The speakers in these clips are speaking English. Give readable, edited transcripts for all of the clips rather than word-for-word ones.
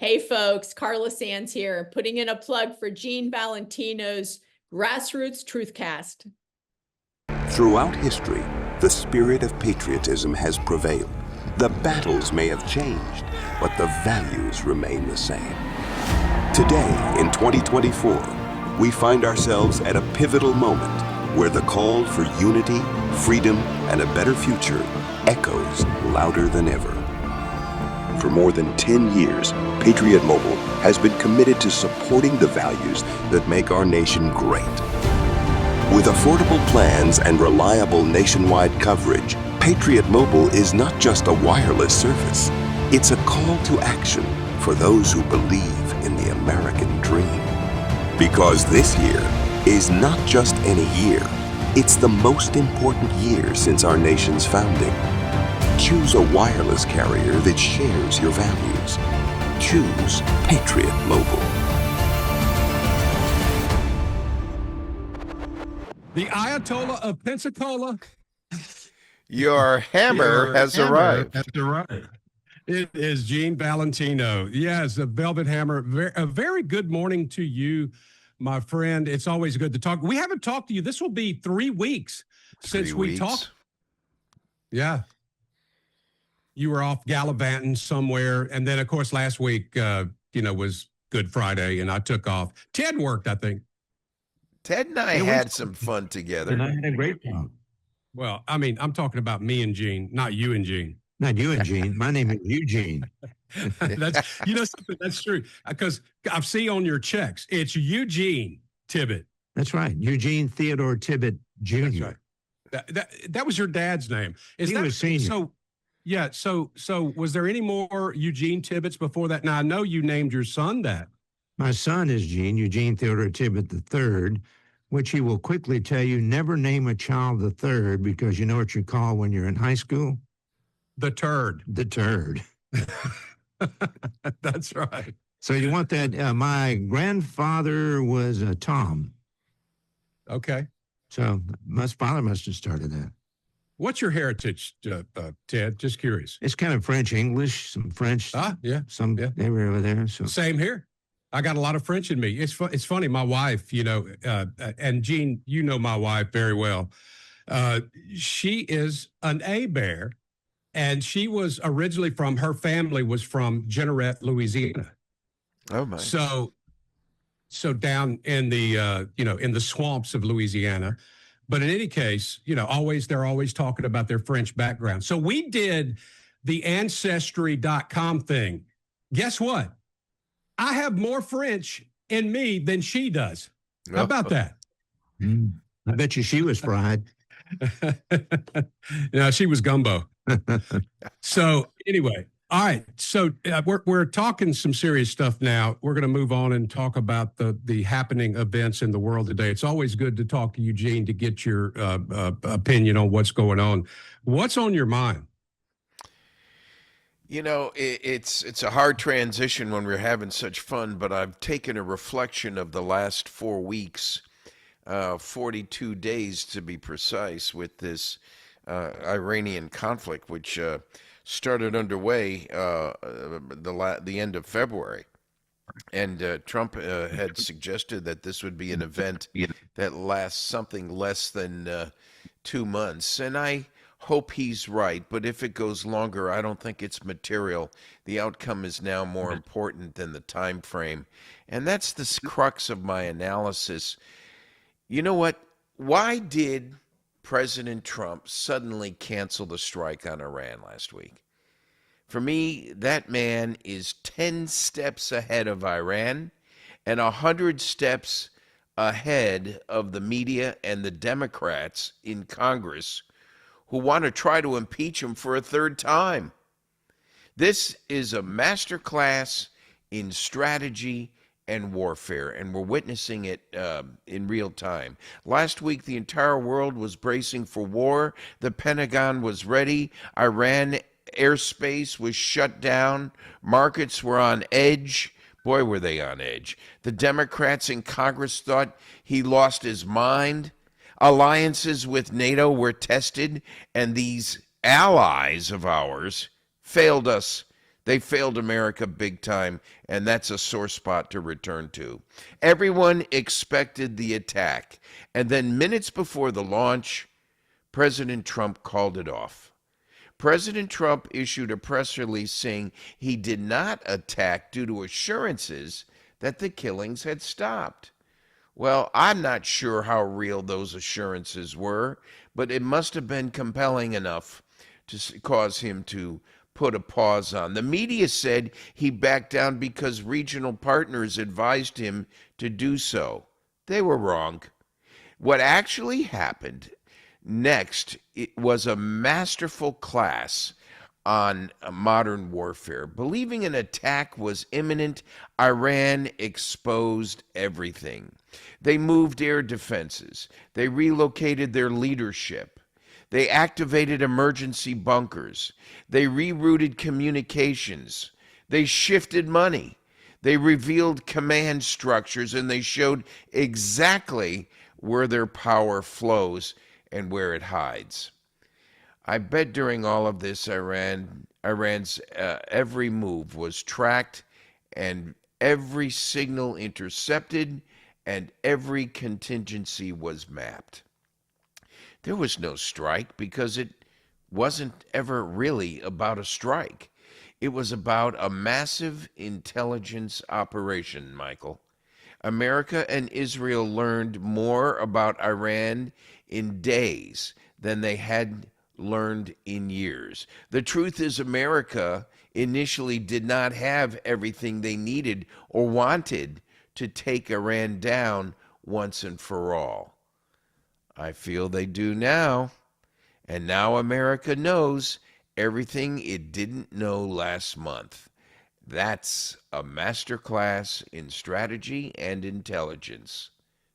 Hey folks, Carla Sands here, putting in a plug for Gene Valentino's Grassroots Truthcast. Throughout history, the spirit of patriotism has prevailed. The battles may have changed, but the values remain the same. Today, in 2024, we find ourselves at a pivotal moment where the call for unity, freedom, and a better future echoes louder than ever. For more than 10 years, Patriot Mobile has been committed to supporting the values that make our nation great. With affordable plans and reliable nationwide coverage, Patriot Mobile is not just a wireless service. It's a call to action for those who believe in the American dream. Because this year is not just any year, it's the most important year since our nation's founding. Choose a wireless carrier that shares your values. Choose Patriot Mobile. The Ayatollah of Pensacola. Your hammer has arrived. It is Gene Valentino. Yes, the Velvet Hammer. A very good morning to you, my friend. It's always good to talk. We haven't talked to you. This will be 3 weeks since we talked. Yeah. You were off gallivanting somewhere. And then, of course, last week, was Good Friday, and I took off. Ted worked, I think. Ted and I had some fun together. And I had a great time. Well, I mean, I'm talking about me and Gene, not you and Gene. Not you and Gene. My name is Eugene. That's something that's true, because I see on your checks it's Eugene Tibbet. That's right, Eugene Theodore Tibbet Jr. That's right. That was your dad's name. He was senior. So, yeah. So was there any more Eugene Tibbets before that? Now I know you named your son that. My son is Eugene Theodore Tibbet III, which he will quickly tell you never name a child the third, because you know what you call when you're in high school? The turd. The turd. That's right. So you want that? My grandfather was Tom. Okay. So my father must have started that. What's your heritage, Ted? Just curious. It's kind of French English, some French. Yeah. They were over there. So same here. I got a lot of French in me. It's funny. My wife, and Gene, you know my wife very well. She is an A-Bear, and she was originally her family was from Jeanerette, Louisiana. Oh my! So down in the in the swamps of Louisiana. But in any case, they're always talking about their French background. So we did the Ancestry.com thing. Guess what? I have more French in me than she does. How about that? I bet you she was fried. No, she was gumbo. So anyway, all right. So we're talking some serious stuff now. We're going to move on and talk about the happening events in the world today. It's always good to talk to Eugene to get your opinion on what's going on. What's on your mind? It's a hard transition when we're having such fun, but I've taken a reflection of the last 4 weeks, 42 days to be precise, with this Iranian conflict, which started underway the end of February. And Trump had suggested that this would be an event that lasts something less than 2 months. And I hope he's right, but if it goes longer, I don't think it's material. The outcome is now more important than the time frame. And that's the crux of my analysis. You know what? Why did President Trump suddenly cancel the strike on Iran last week? For me, that man is 10 steps ahead of Iran and 100 steps ahead of the media and the Democrats in Congress who want to try to impeach him for a third time. This is a masterclass in strategy and warfare, and we're witnessing it in real time. Last week, the entire world was bracing for war. The Pentagon was ready. Iran airspace was shut down. Markets were on edge. Boy, were they on edge. The Democrats in Congress thought he lost his mind. Alliances with NATO were tested, and these allies of ours failed us They failed America big time, and that's a sore spot to return to. Everyone expected the attack, and then minutes before the launch, President Trump called it off. President Trump issued a press release saying he did not attack due to assurances that the killings had stopped. Well, I'm not sure how real those assurances were, but it must have been compelling enough to cause him to put a pause on. The media said he backed down because regional partners advised him to do so. They were wrong. What actually happened next, it was a masterful class on modern warfare. Believing an attack was imminent, Iran exposed everything. They moved air defenses. They relocated their leadership. They activated emergency bunkers. They rerouted communications. They shifted money. They revealed command structures, and they showed exactly where their power flows and where it hides. I bet during all of this, Iran's every move was tracked, and every signal intercepted, and every contingency was mapped. There was no strike because it wasn't ever really about a strike. It was about a massive intelligence operation, Michael. America and Israel learned more about Iran in days than they had learned in years. The truth is, America initially did not have everything they needed or wanted to take Iran down once and for all. I feel they do now, and now America knows everything it didn't know last month. That's a masterclass in strategy and intelligence.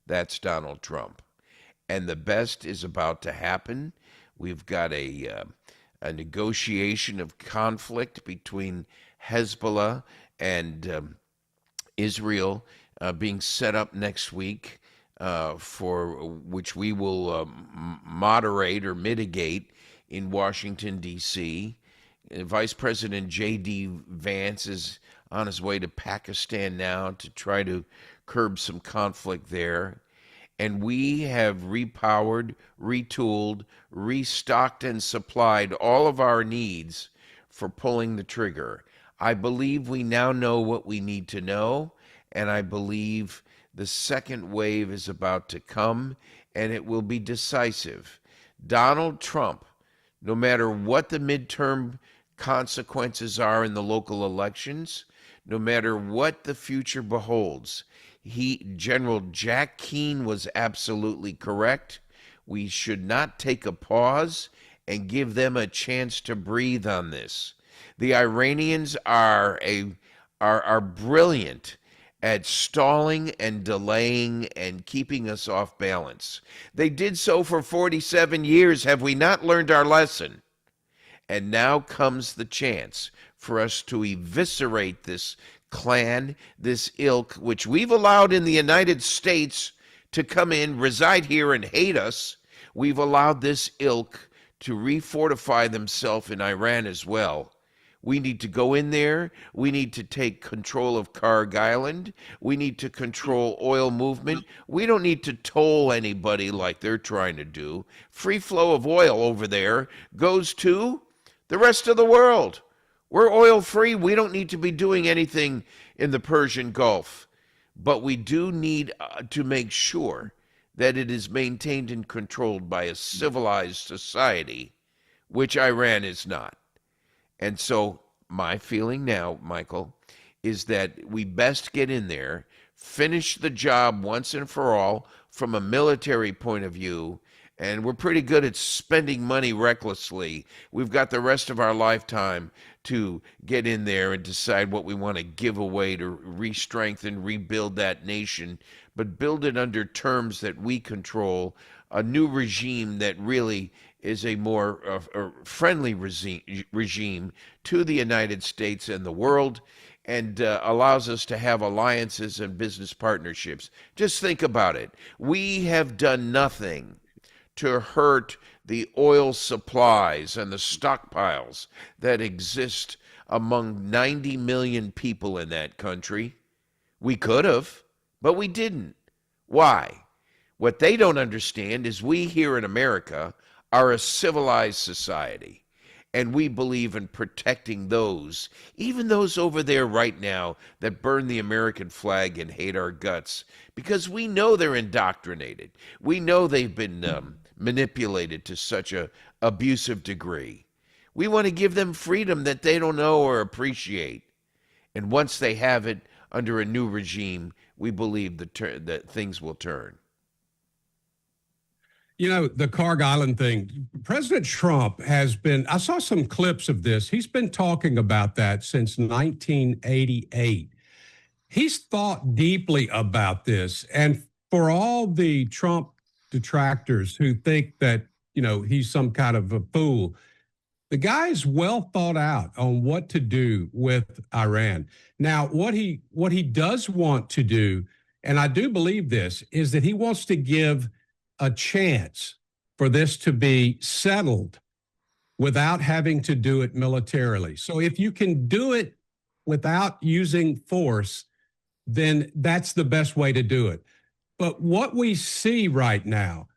That's Donald Trump. And the best is about to happen. We've got a negotiation of conflict between Hezbollah and Israel being set up next week, for which we will moderate or mitigate in Washington, D.C. Vice President J.D. Vance is on his way to Pakistan now to try to curb some conflict there. And we have repowered, retooled, restocked, and supplied all of our needs for pulling the trigger. I believe we now know what we need to know, and I believe the second wave is about to come, and it will be decisive. Donald Trump, no matter what the midterm consequences are in the local elections, no matter what the future beholds, General Jack Keane was absolutely correct. We should not take a pause and give them a chance to breathe on this. The Iranians are brilliant at stalling and delaying and keeping us off balance. They did so for 47 years. Have we not learned our lesson? And now comes the chance for us to eviscerate this clan, this ilk, which we've allowed in the United States to come in, reside here, and hate us. We've allowed this ilk to refortify themselves in Iran as well. We need to go in there. We need to take control of Karg Island. We need to control oil movement. We don't need to toll anybody like they're trying to do. Free flow of oil over there goes to the rest of the world. We're oil free. We don't need to be doing anything in the Persian Gulf. But we do need to make sure that it is maintained and controlled by a civilized society, which Iran is not. And so my feeling now, Michael, is that we best get in there, finish the job once and for all from a military point of view, and we're pretty good at spending money recklessly. We've got the rest of our lifetime to get in there and decide what we want to give away to re-strengthen, rebuild that nation, but build it under terms that we control, a new regime that really is a more friendly regime to the United States and the world, and allows us to have alliances and business partnerships. Just think about it. We have done nothing to hurt the oil supplies and the stockpiles that exist among 90 million people in that country. We could have, but we didn't. Why? What they don't understand is we here in America are a civilized society, and we believe in protecting those, even those over there right now that burn the American flag and hate our guts, because we know they're indoctrinated. We know they've been manipulated to such a abusive degree. We want to give them freedom that they don't know or appreciate. And once they have it under a new regime, we believe that things will turn. You know, the Carg Island thing, President Trump has been, I saw some clips of this. He's been talking about that since 1988. He's thought deeply about this. And for all the Trump detractors who think that, you know, he's some kind of a fool, the guy is well thought out on what to do with Iran. Now, what he does want to do, and I do believe this, is that he wants to give a chance for this to be settled without having to do it militarily. So if you can do it without using force, then that's the best way to do it. But what we see right now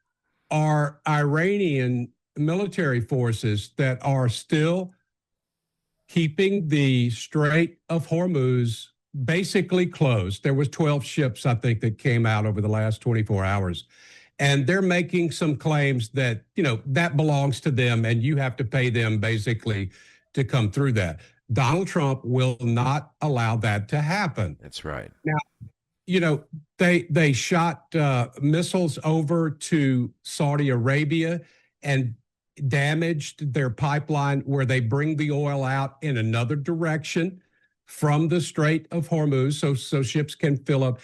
are Iranian military forces that are still keeping the Strait of Hormuz basically closed. There was 12 ships, I think, that came out over the last 24 hours. And they're making some claims that, you know, that belongs to them and you have to pay them basically to come through that. Donald Trump will not allow that to happen. That's right. Now, you know, they shot missiles over to Saudi Arabia and damaged their pipeline where they bring the oil out in another direction from the Strait of Hormuz so ships can fill up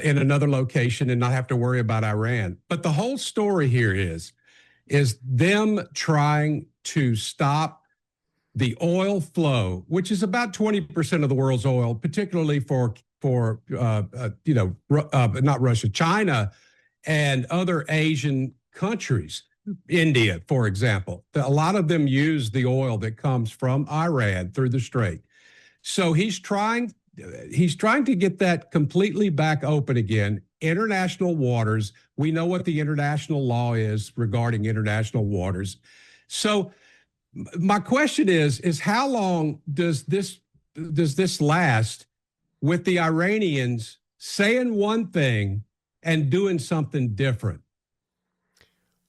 in another location and not have to worry about Iran. But the whole story here is them trying to stop the oil flow, which is about 20% of the world's oil, particularly for not Russia, China, and other Asian countries. India, for example, a lot of them use the oil that comes from Iran through the Strait. So he's trying to get that completely back open again. International waters. We know what the international law is regarding international waters. So my question is how long does this last with the Iranians saying one thing and doing something different?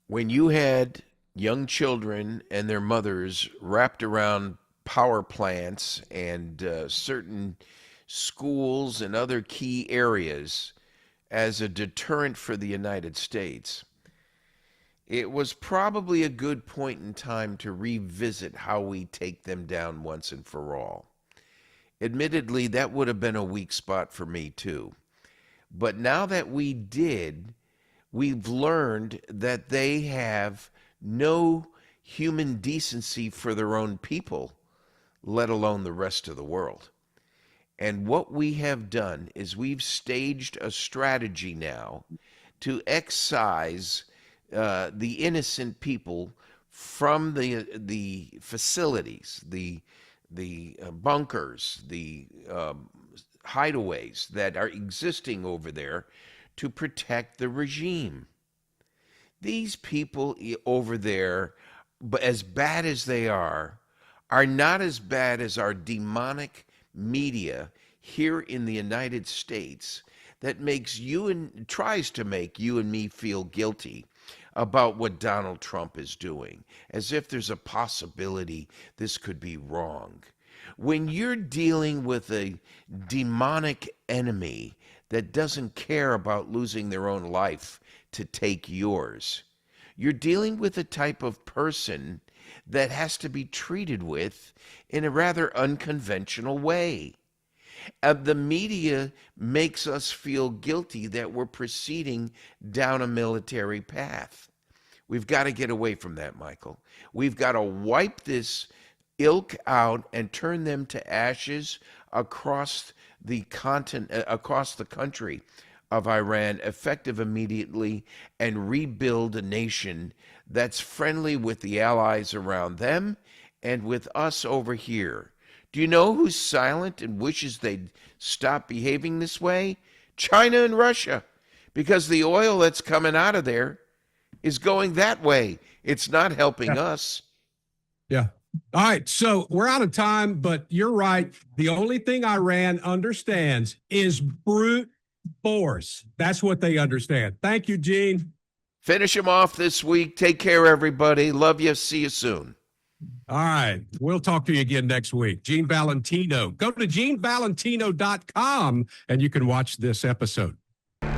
When you had young children and their mothers wrapped around power plants and certain schools and other key areas as a deterrent for the United States, it was probably a good point in time to revisit how we take them down once and for all. Admittedly, that would have been a weak spot for me too. But now that we did, we've learned that they have no human decency for their own people, let alone the rest of the world. And what we have done is we've staged a strategy now to excise the innocent people from the facilities, the bunkers, the hideaways that are existing over there to protect the regime. These people over there, but as bad as they are not as bad as our demonic media here in the United States that tries to make you and me feel guilty about what Donald Trump is doing, as if there's a possibility this could be wrong. When you're dealing with a demonic enemy that doesn't care about losing their own life to take yours, you're dealing with a type of person that has to be treated with in a rather unconventional way. The media makes us feel guilty that we're proceeding down a military path. We've got to get away from that, Michael. We've got to wipe this ilk out and turn them to ashes across the continent, across the country, of Iran effective immediately and rebuild a nation that's friendly with the allies around them and with us over here. Do you know who's silent and wishes they'd stop behaving this way? China and Russia, because the oil that's coming out of there is going that way. It's not helping us. Yeah. All right. So we're out of time, but you're right. The only thing Iran understands is brute force. That's what they understand. Thank you, Gene. Finish them off this week. Take care, everybody. Love you. See you soon. All right. We'll talk to you again next week. Gene Valentino. Go to genevalentino.com and you can watch this episode.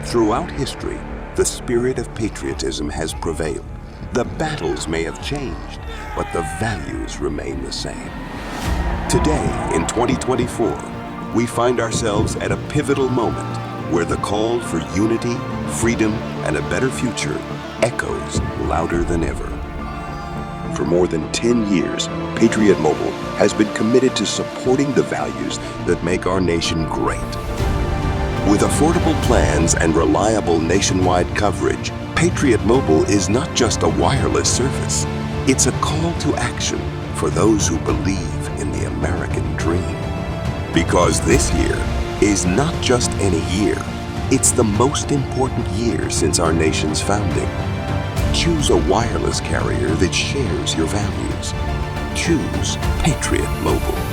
Throughout history, the spirit of patriotism has prevailed. The battles may have changed, but the values remain the same. Today, in 2024, we find ourselves at a pivotal moment where the call for unity, freedom, and a better future echoes louder than ever. For more than 10 years, Patriot Mobile has been committed to supporting the values that make our nation great. With affordable plans and reliable nationwide coverage, Patriot Mobile is not just a wireless service. It's a call to action for those who believe in the American dream. Because this year is not just any year, it's the most important year since our nation's founding. Choose a wireless carrier that shares your values. Choose Patriot Mobile.